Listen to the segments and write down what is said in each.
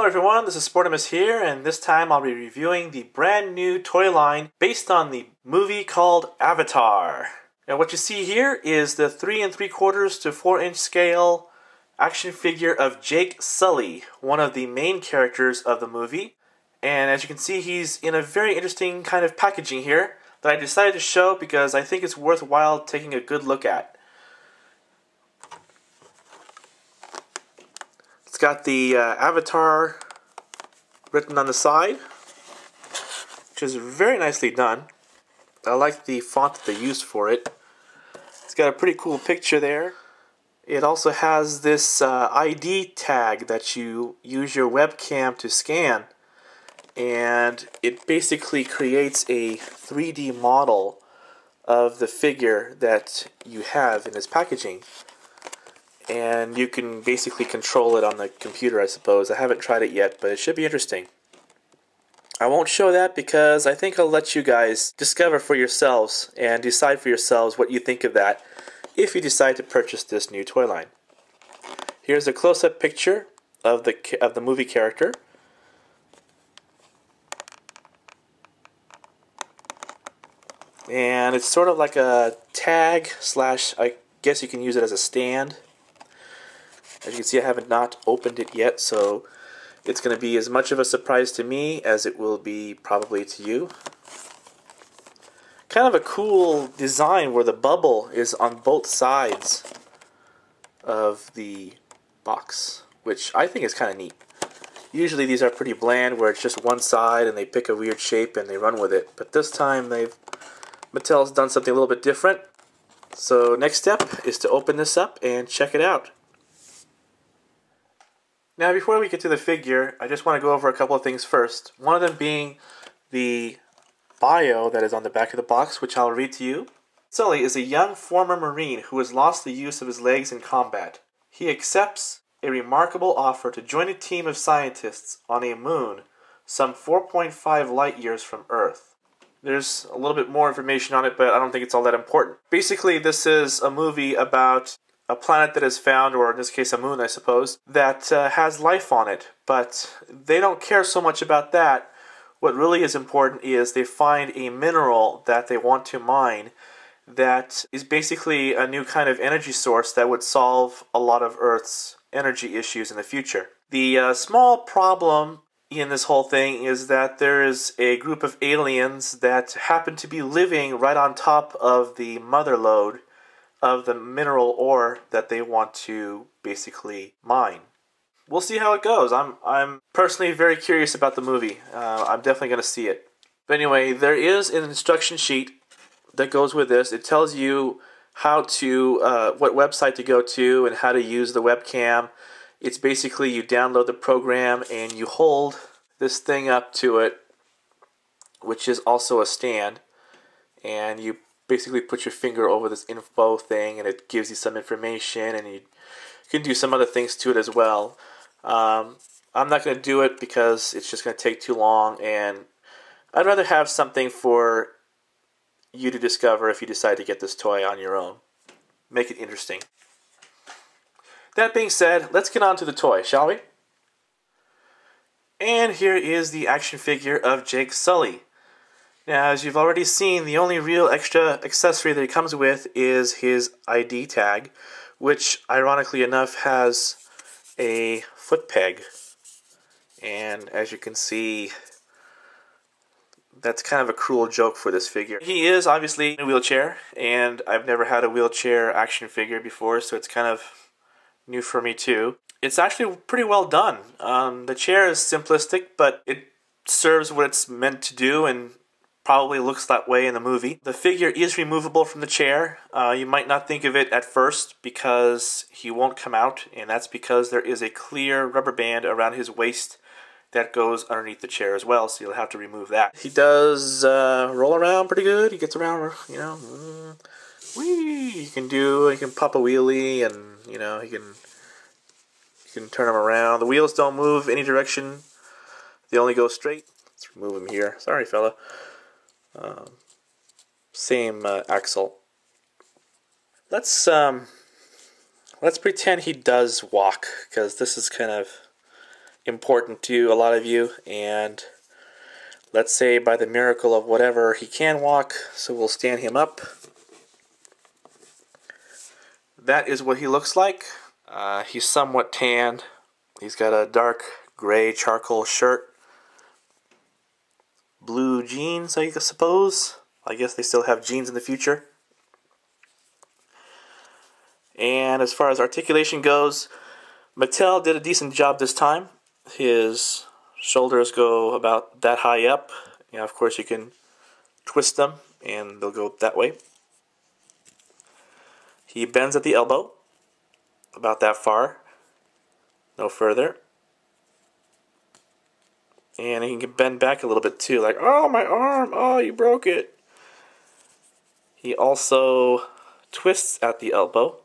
everyone, this is Sportimus here, and this time I'll be reviewing the brand new toy line based on the movie called Avatar. Now what you see here is the 3 3/4 to 4-inch scale action figure of Jake Sully, one of the main characters of the movie. And as you can see, he's in a very interesting kind of packaging here that I decided to show because I think it's worthwhile taking a good look at. It's got the Avatar written on the side, which is very nicely done. I like the font that they used for it. It's got a pretty cool picture there. It also has this ID tag that you use your webcam to scan, and it basically creates a 3D model of the figure that you have in this packaging. And you can basically control it on the computer, I suppose. I haven't tried it yet, but it should be interesting. I won't show that because I think I'll let you guys discover for yourselves and decide for yourselves what you think of that if you decide to purchase this new toy line. Here's a close-up picture of the movie character. And it's sort of like a tag slash, I guess you can use it as a stand. As you can see, I haven't not opened it yet, so it's going to be as much of a surprise to me as it will be probably to you. Kind of a cool design where the bubble is on both sides of the box, which I think is kind of neat. Usually these are pretty bland where it's just one side and they pick a weird shape and they run with it, but this time Mattel's done something a little bit different. So next step is to open this up and check it out. Now before we get to the figure, I just want to go over a couple of things first. One of them being the bio that is on the back of the box, which I'll read to you. Sully is a young former Marine who has lost the use of his legs in combat. He accepts a remarkable offer to join a team of scientists on a moon some 4.5 light years from Earth. There's a little bit more information on it, but I don't think it's all that important. Basically, this is a movie about a planet that is found, or in this case a moon I suppose, that has life on it. But they don't care so much about that. What really is important is they find a mineral that they want to mine that is basically a new kind of energy source that would solve a lot of Earth's energy issues in the future. The small problem in this whole thing is that there is a group of aliens that happen to be living right on top of the mother lode of the mineral ore that they want to basically mine. We'll see how it goes. I'm personally very curious about the movie. I'm definitely going to see it. But anyway, there is an instruction sheet that goes with this. It tells you how to, what website to go to and how to use the webcam. It's basically you download the program and you hold this thing up to it, which is also a stand, and you basically put your finger over this info thing and it gives you some information, and you can do some other things to it as well. I'm not going to do it because it's just going to take too long, and I'd rather have something for you to discover if you decide to get this toy on your own. Make it interesting. That being said, let's get on to the toy, shall we? And here is the action figure of Jake Sully. Now, as you've already seen, the only real extra accessory that it comes with is his ID tag, which, ironically enough, has a foot peg. And as you can see, that's kind of a cruel joke for this figure. He is obviously in a wheelchair, and I've never had a wheelchair action figure before, so it's kind of new for me too. It's actually pretty well done. The chair is simplistic, but it serves what it's meant to do, and probably looks that way in the movie. The figure is removable from the chair. You might not think of it at first because he won't come out, and that's because there is a clear rubber band around his waist that goes underneath the chair as well, so you'll have to remove that. He does roll around pretty good. He gets around, you know, whee! He can pop a wheelie, and you know, he can turn him around. The wheels don't move any direction. They only go straight. Let's remove him here. Sorry, fella. Same axle. Let's pretend he does walk, because this is kind of important to a lot of you, and let's say by the miracle of whatever he can walk, so we'll stand him up. That is what he looks like. He's somewhat tanned. He's got a dark gray charcoal shirt, blue jeans, I suppose. I guess they still have jeans in the future. And as far as articulation goes, Mattel did a decent job this time. His shoulders go about that high up. Of course, you can twist them and they'll go that way. He bends at the elbow, about that far, no further. And he can bend back a little bit too, like, oh, my arm, oh, you broke it. He also twists at the elbow,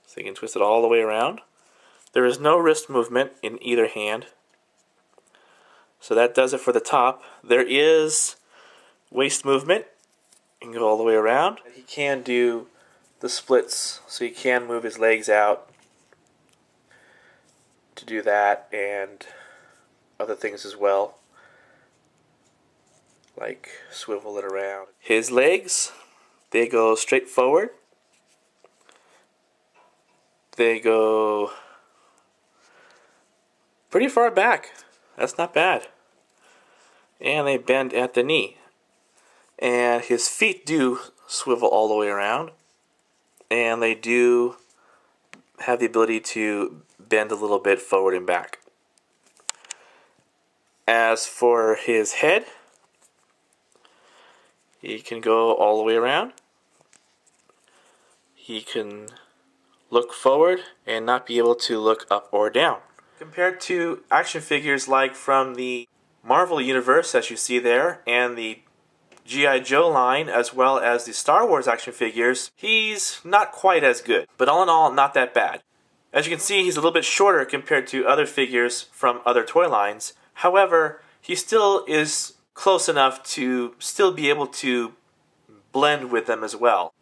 so you can twist it all the way around. There is no wrist movement in either hand, so that does it for the top. There is waist movement. You can go all the way around. He can do the splits, so he can move his legs out to do that, and other things as well, like swivel it around. His legs, they go straight forward. They go pretty far back. That's not bad. And they bend at the knee. And his feet do swivel all the way around. And they do have the ability to bend a little bit forward and back. As for his head, he can go all the way around. He can look forward and not be able to look up or down. Compared to action figures like from the Marvel Universe, as you see there, and the G.I. Joe line, as well as the Star Wars action figures, he's not quite as good. But all in all, not that bad. As you can see, he's a little bit shorter compared to other figures from other toy lines. However, he still is close enough to still be able to blend with them as well.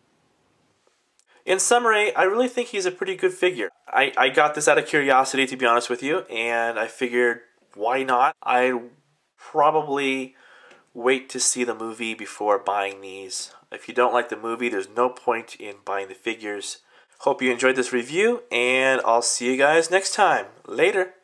In summary, I really think he's a pretty good figure. I got this out of curiosity, to be honest with you, and I figured, why not? I'd probably wait to see the movie before buying these. If you don't like the movie, there's no point in buying the figures. Hope you enjoyed this review, and I'll see you guys next time. Later!